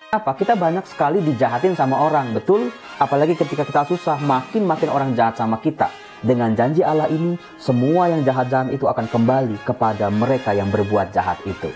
Apa? Kita banyak sekali dijahatin sama orang, betul? Apalagi ketika kita susah, makin orang jahat sama kita. Dengan janji Allah ini, semua yang jahat-jahat itu akan kembali kepada mereka yang berbuat jahat itu.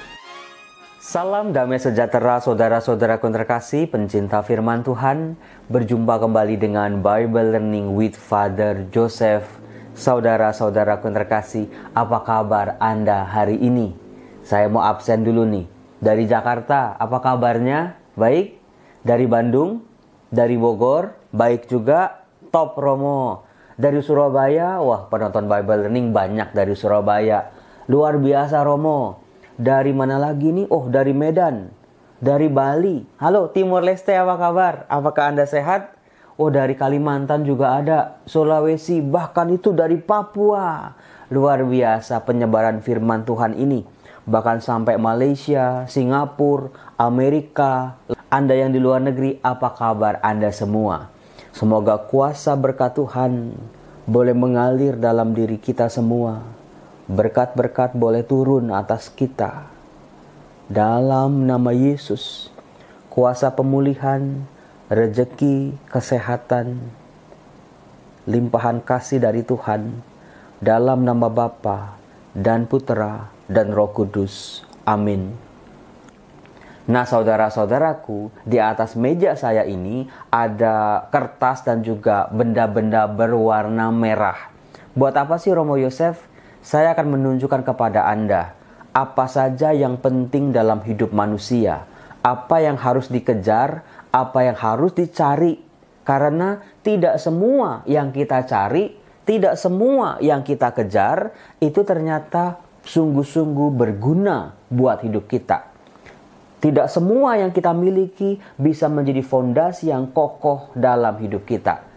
Salam damai sejahtera saudara-saudaraku yang terkasih, pencinta firman Tuhan. Berjumpa kembali dengan Bible Learning with Father Joseph. Saudara-saudaraku yang terkasih, apa kabar Anda hari ini? Saya mau absen dulu nih. Dari Jakarta, apa kabarnya? Baik? Dari Bandung? Dari Bogor? Baik juga? Top Romo. Dari Surabaya? Wah, penonton Bible Learning banyak dari Surabaya. Luar biasa Romo. Dari mana lagi nih? Oh, dari Medan. Dari Bali. Halo, Timor Leste, apa kabar? Apakah Anda sehat? Oh, dari Kalimantan juga ada. Sulawesi, bahkan itu dari Papua. Luar biasa penyebaran firman Tuhan ini. Bahkan sampai Malaysia, Singapura, Amerika. Anda yang di luar negeri, apa kabar Anda semua? Semoga kuasa berkat Tuhan boleh mengalir dalam diri kita semua. Berkat-berkat boleh turun atas kita. Dalam nama Yesus, kuasa pemulihan, rezeki, kesehatan, limpahan kasih dari Tuhan. Dalam nama Bapa dan Putera dan Roh Kudus. Amin. Nah, saudara-saudaraku, di atas meja saya ini ada kertas dan juga benda-benda berwarna merah. Buat apa sih Romo Yosef? Saya akan menunjukkan kepada Anda apa saja yang penting dalam hidup manusia, apa yang harus dikejar, apa yang harus dicari. Karena tidak semua yang kita cari, tidak semua yang kita kejar, itu ternyata sungguh-sungguh berguna buat hidup kita. Tidak semua yang kita miliki bisa menjadi fondasi yang kokoh dalam hidup kita.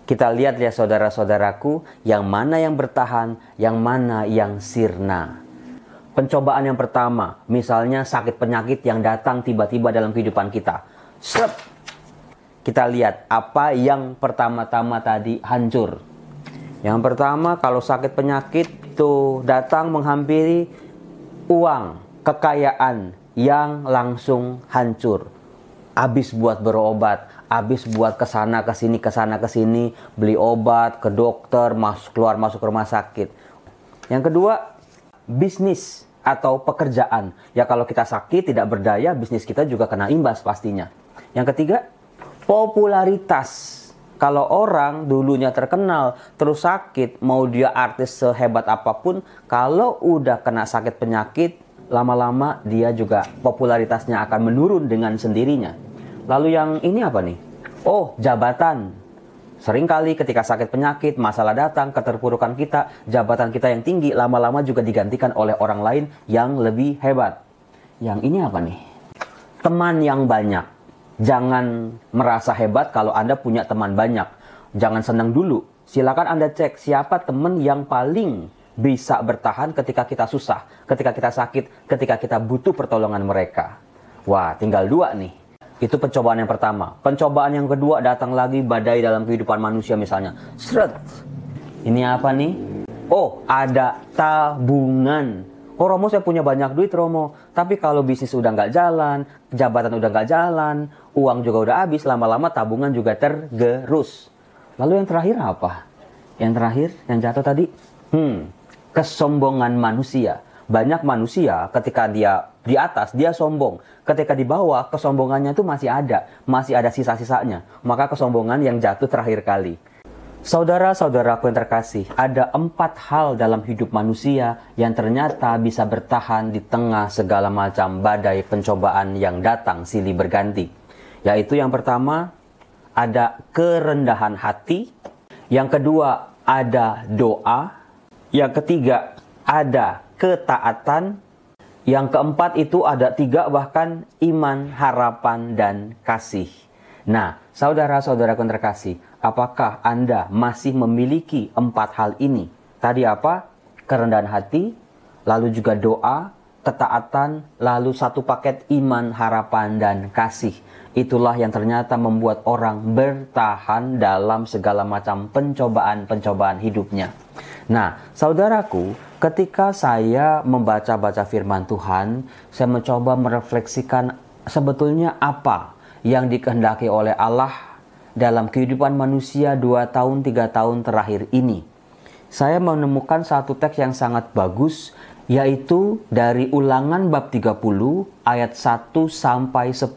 Kita lihat ya saudara-saudaraku, yang mana yang bertahan, yang mana yang sirna. Pencobaan yang pertama, misalnya sakit penyakit yang datang tiba-tiba dalam kehidupan kita. Srep! Kita lihat apa yang pertama-tama tadi hancur. Yang pertama, kalau sakit penyakit itu datang menghampiri, uang, kekayaan yang langsung hancur. Habis buat berobat, habis buat kesana kesini, beli obat, ke dokter, keluar masuk rumah sakit. Yang kedua, bisnis atau pekerjaan. Ya kalau kita sakit, tidak berdaya, bisnis kita juga kena imbas pastinya. Yang ketiga, popularitas. Kalau orang dulunya terkenal, terus sakit, mau dia artis sehebat apapun, kalau udah kena sakit penyakit, lama-lama dia juga popularitasnya akan menurun dengan sendirinya. Lalu yang ini apa nih? Oh, jabatan. Seringkali ketika sakit penyakit, masalah datang, keterpurukan kita, jabatan kita yang tinggi, lama-lama juga digantikan oleh orang lain yang lebih hebat. Yang ini apa nih? Teman yang banyak. Jangan merasa hebat kalau Anda punya teman banyak. Jangan senang dulu. Silakan Anda cek siapa teman yang paling bisa bertahan ketika kita susah, ketika kita sakit, ketika kita butuh pertolongan mereka. Wah, tinggal dua nih. Itu pencobaan yang pertama. Pencobaan yang kedua, datang lagi badai dalam kehidupan manusia misalnya. Sret. Ini apa nih? Oh, ada tabungan. Oh Romo, saya punya banyak duit Romo, tapi kalau bisnis udah nggak jalan, jabatan udah nggak jalan, uang juga udah habis, lama-lama tabungan juga tergerus. Lalu yang terakhir apa? Yang terakhir, yang jatuh tadi? Kesombongan manusia. Banyak manusia ketika dia di atas, dia sombong. Ketika di bawah, kesombongannya itu masih ada sisa-sisanya. Maka kesombongan yang jatuh terakhir kali. Saudara-saudaraku yang terkasih, ada 4 hal dalam hidup manusia yang ternyata bisa bertahan di tengah segala macam badai pencobaan yang datang silih berganti. Yaitu yang pertama, ada kerendahan hati. Yang kedua, ada doa. Yang ketiga, ada ketaatan. Yang keempat itu ada 3 bahkan iman, harapan, dan kasih. Nah, saudara-saudaraku yang terkasih, apakah Anda masih memiliki 4 hal ini? Tadi apa? Kerendahan hati, lalu juga doa, ketaatan, lalu 1 paket iman, harapan, dan kasih. Itulah yang ternyata membuat orang bertahan dalam segala macam pencobaan-pencobaan hidupnya. Nah, saudaraku, ketika saya membaca-baca firman Tuhan, saya mencoba merefleksikan sebetulnya apa yang dikehendaki oleh Allah dalam kehidupan manusia 2 tahun 3 tahun terakhir ini. Saya menemukan satu teks yang sangat bagus, yaitu dari Ulangan bab 30 ayat 1 sampai 10.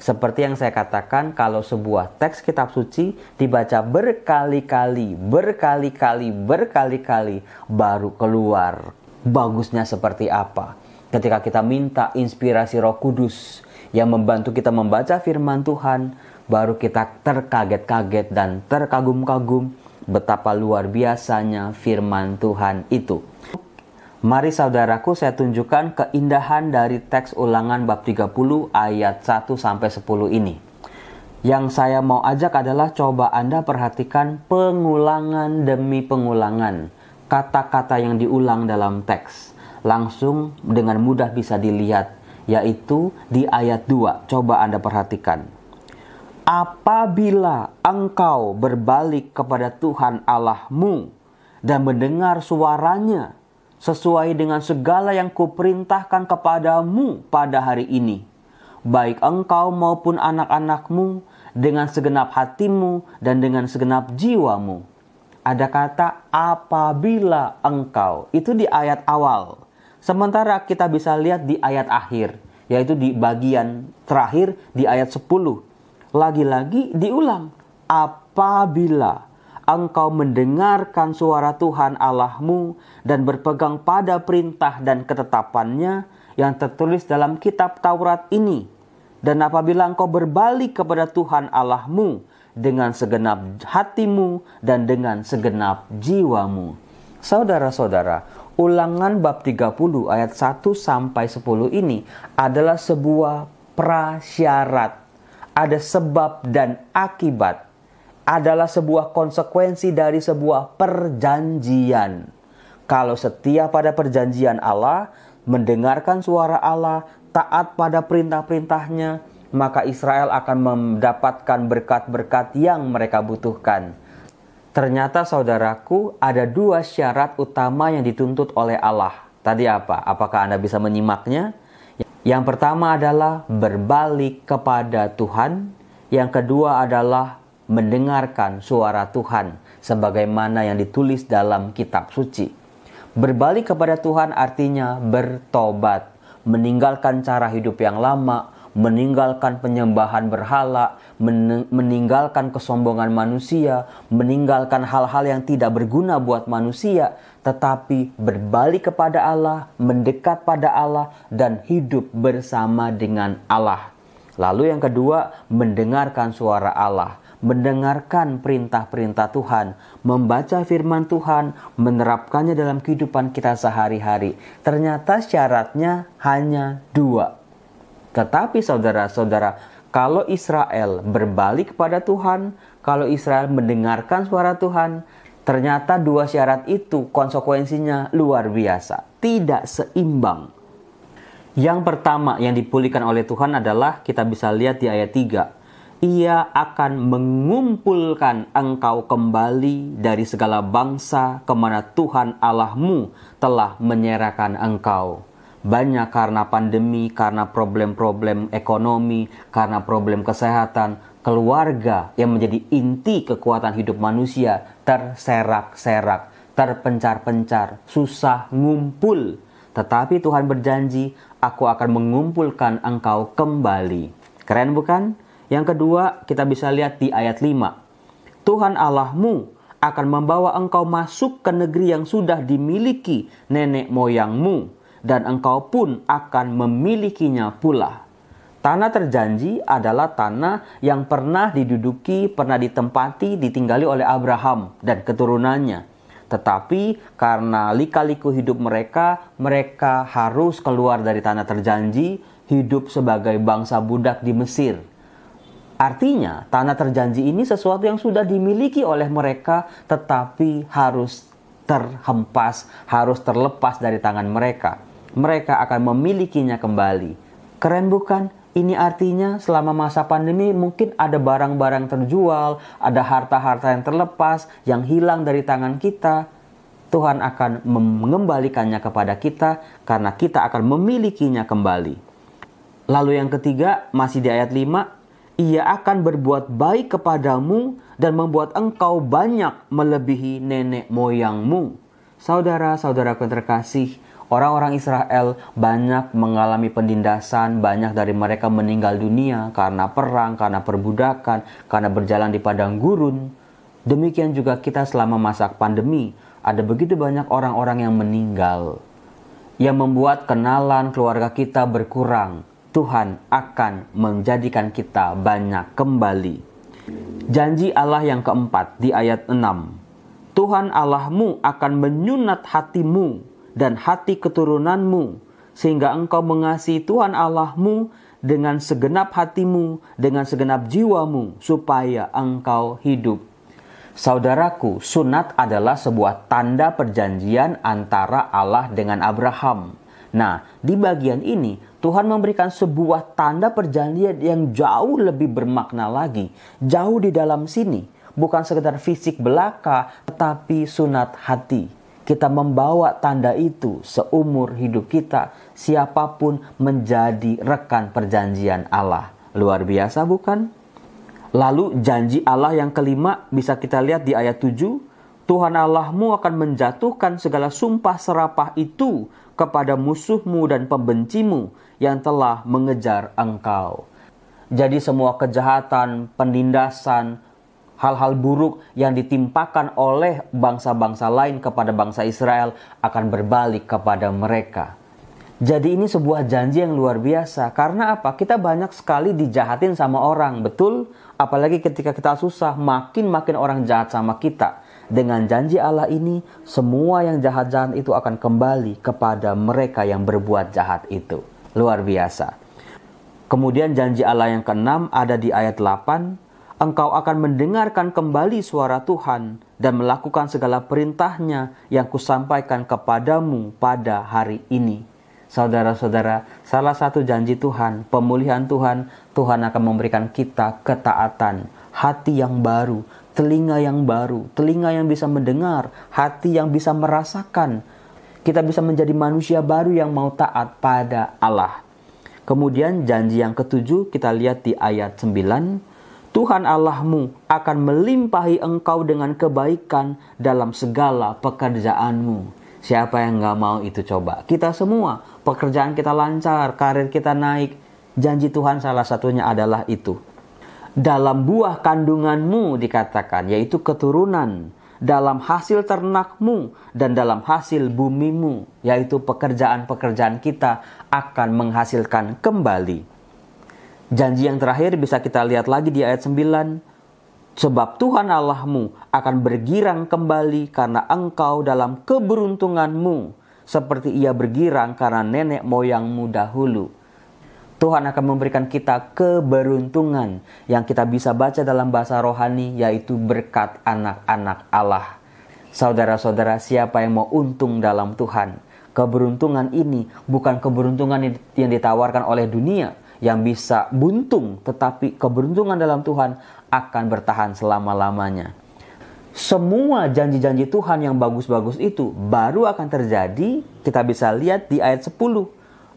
Seperti yang saya katakan, kalau sebuah teks kitab suci dibaca berkali-kali, baru keluar bagusnya seperti apa. Ketika kita minta inspirasi Roh Kudus yang membantu kita membaca firman Tuhan, baru kita terkaget-kaget dan terkagum-kagum betapa luar biasanya firman Tuhan itu. Mari saudaraku, saya tunjukkan keindahan dari teks Ulangan bab 30 ayat 1 sampai 10 ini. Yang saya mau ajak adalah coba Anda perhatikan pengulangan demi pengulangan kata-kata yang diulang dalam teks. Langsung dengan mudah bisa dilihat, yaitu di ayat 2. Coba Anda perhatikan. Apabila engkau berbalik kepada Tuhan Allahmu dan mendengar suaranya sesuai dengan segala yang kuperintahkan kepadamu pada hari ini, baik engkau maupun anak-anakmu, dengan segenap hatimu dan dengan segenap jiwamu. Ada kata apabila engkau, itu di ayat awal. Sementara kita bisa lihat di ayat akhir, yaitu di bagian terakhir di ayat 10. Lagi-lagi diulang, apabila engkau mendengarkan suara Tuhan Allahmu dan berpegang pada perintah dan ketetapannya yang tertulis dalam kitab Taurat ini. Dan apabila engkau berbalik kepada Tuhan Allahmu dengan segenap hatimu dan dengan segenap jiwamu. Saudara-saudara, Ulangan bab 30 ayat 1 sampai 10 ini adalah sebuah prasyarat. Ada sebab dan akibat. Adalah sebuah konsekuensi dari sebuah perjanjian. Kalau setia pada perjanjian Allah, mendengarkan suara Allah, taat pada perintah-perintahnya, maka Israel akan mendapatkan berkat-berkat yang mereka butuhkan. Ternyata saudaraku, ada 2 syarat utama yang dituntut oleh Allah. Tadi apa? Apakah Anda bisa menyimaknya? Yang pertama adalah berbalik kepada Tuhan. Yang kedua adalah mendengarkan suara Tuhan sebagaimana yang ditulis dalam kitab suci. Berbalik kepada Tuhan artinya bertobat, meninggalkan cara hidup yang lama, meninggalkan penyembahan berhala, meninggalkan kesombongan manusia, meninggalkan hal-hal yang tidak berguna buat manusia, tetapi berbalik kepada Allah, mendekat pada Allah, dan hidup bersama dengan Allah. Lalu yang kedua, mendengarkan suara Allah, mendengarkan perintah-perintah Tuhan, membaca firman Tuhan, menerapkannya dalam kehidupan kita sehari-hari. Ternyata syaratnya hanya 2. Tetapi saudara-saudara, kalau Israel berbalik kepada Tuhan, kalau Israel mendengarkan suara Tuhan, ternyata 2 syarat itu konsekuensinya luar biasa, tidak seimbang. Yang pertama yang dipulihkan oleh Tuhan adalah, kita bisa lihat di ayat 3. Ia akan mengumpulkan engkau kembali dari segala bangsa kemana Tuhan Allahmu telah menyerahkan engkau. Banyak karena pandemi, karena problem-problem ekonomi, karena problem kesehatan, keluarga yang menjadi inti kekuatan hidup manusia terserak-serak, terpencar-pencar, susah ngumpul. Tetapi Tuhan berjanji, aku akan mengumpulkan engkau kembali. Keren bukan? Yang kedua, kita bisa lihat di ayat 5. Tuhan Allahmu akan membawa engkau masuk ke negeri yang sudah dimiliki nenek moyangmu, dan engkau pun akan memilikinya pula. Tanah terjanji adalah tanah yang pernah diduduki, pernah ditempati, ditinggali oleh Abraham dan keturunannya. Tetapi karena lika-liku hidup mereka harus keluar dari tanah terjanji, hidup sebagai bangsa budak di Mesir. Artinya, tanah terjanji ini sesuatu yang sudah dimiliki oleh mereka, tetapi harus terhempas, harus terlepas dari tangan mereka. Mereka akan memilikinya kembali. Keren bukan? Ini artinya selama masa pandemi mungkin ada barang-barang terjual, ada harta-harta yang terlepas, yang hilang dari tangan kita. Tuhan akan mengembalikannya kepada kita karena kita akan memilikinya kembali. Lalu yang ketiga, masih di ayat 5, ia akan berbuat baik kepadamu dan membuat engkau banyak melebihi nenek moyangmu. Saudara-saudaraku yang terkasih, orang-orang Israel banyak mengalami penindasan, banyak dari mereka meninggal dunia karena perang, karena perbudakan, karena berjalan di padang gurun. Demikian juga kita selama masa pandemi, ada begitu banyak orang-orang yang meninggal, yang membuat kenalan keluarga kita berkurang. Tuhan akan menjadikan kita banyak kembali. Janji Allah yang keempat di ayat 6. Tuhan Allahmu akan menyunat hatimu dan hati keturunanmu, sehingga engkau mengasihi Tuhan Allahmu dengan segenap hatimu, dengan segenap jiwamu, supaya engkau hidup. Saudaraku, sunat adalah sebuah tanda perjanjian antara Allah dengan Abraham. Nah, di bagian ini Tuhan memberikan sebuah tanda perjanjian yang jauh lebih bermakna lagi. Jauh di dalam sini, bukan sekedar fisik belaka, tetapi sunat hati. Kita membawa tanda itu seumur hidup kita, siapapun menjadi rekan perjanjian Allah. Luar biasa bukan? Lalu janji Allah yang kelima bisa kita lihat di ayat 7. Tuhan Allahmu akan menjatuhkan segala sumpah serapah itu kepada musuhmu dan pembencimu yang telah mengejar engkau. Jadi semua kejahatan, penindasan, hal-hal buruk yang ditimpakan oleh bangsa-bangsa lain kepada bangsa Israel akan berbalik kepada mereka. Jadi ini sebuah janji yang luar biasa. Karena apa? Kita banyak sekali dijahatin sama orang, betul? Apalagi ketika kita susah, makin orang jahat sama kita. Dengan janji Allah ini, semua yang jahat-jahat itu akan kembali kepada mereka yang berbuat jahat itu. Luar biasa. Kemudian janji Allah yang keenam ada di ayat 8. Engkau akan mendengarkan kembali suara Tuhan dan melakukan segala perintahnya yang kusampaikan kepadamu pada hari ini. Saudara-saudara, salah satu janji Tuhan, pemulihan Tuhan, Tuhan akan memberikan kita ketaatan, hati yang baru, telinga yang baru, telinga yang bisa mendengar, hati yang bisa merasakan. Kita bisa menjadi manusia baru yang mau taat pada Allah. Kemudian janji yang ketujuh kita lihat di ayat 9. Tuhan Allahmu akan melimpahi engkau dengan kebaikan dalam segala pekerjaanmu. Siapa yang gak mau itu coba? Kita semua, pekerjaan kita lancar, karir kita naik. Janji Tuhan salah satunya adalah itu. Dalam buah kandunganmu dikatakan, yaitu keturunan. Dalam hasil ternakmu dan dalam hasil bumimu, yaitu pekerjaan-pekerjaan kita akan menghasilkan kembali. Janji yang terakhir bisa kita lihat lagi di ayat 9. Sebab Tuhan Allahmu akan bergirang kembali karena engkau dalam keberuntunganmu, seperti ia bergirang karena nenek moyangmu dahulu. Tuhan akan memberikan kita keberuntungan yang kita bisa baca dalam bahasa rohani, yaitu berkat anak-anak Allah. Saudara-saudara, siapa yang mau untung dalam Tuhan? Keberuntungan ini bukan keberuntungan yang ditawarkan oleh dunia, yang bisa buntung, tetapi keberuntungan dalam Tuhan akan bertahan selama-lamanya. Semua janji-janji Tuhan yang bagus-bagus itu baru akan terjadi, kita bisa lihat di ayat 10.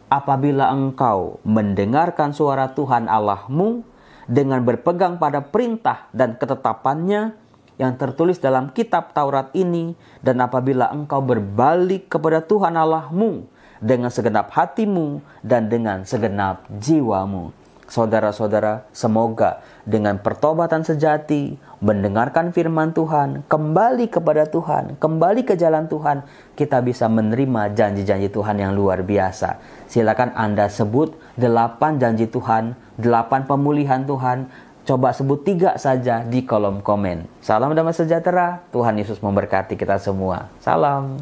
Apabila engkau mendengarkan suara Tuhan Allahmu dengan berpegang pada perintah dan ketetapannya yang tertulis dalam kitab Taurat ini, dan apabila engkau berbalik kepada Tuhan Allahmu dengan segenap hatimu dan dengan segenap jiwamu. Saudara-saudara, semoga dengan pertobatan sejati, mendengarkan firman Tuhan, kembali kepada Tuhan, kembali ke jalan Tuhan, kita bisa menerima janji-janji Tuhan yang luar biasa. Silakan Anda sebut 8 janji Tuhan, 8 pemulihan Tuhan. Coba sebut 3 saja di kolom komen. Salam damai sejahtera, Tuhan Yesus memberkati kita semua. Salam.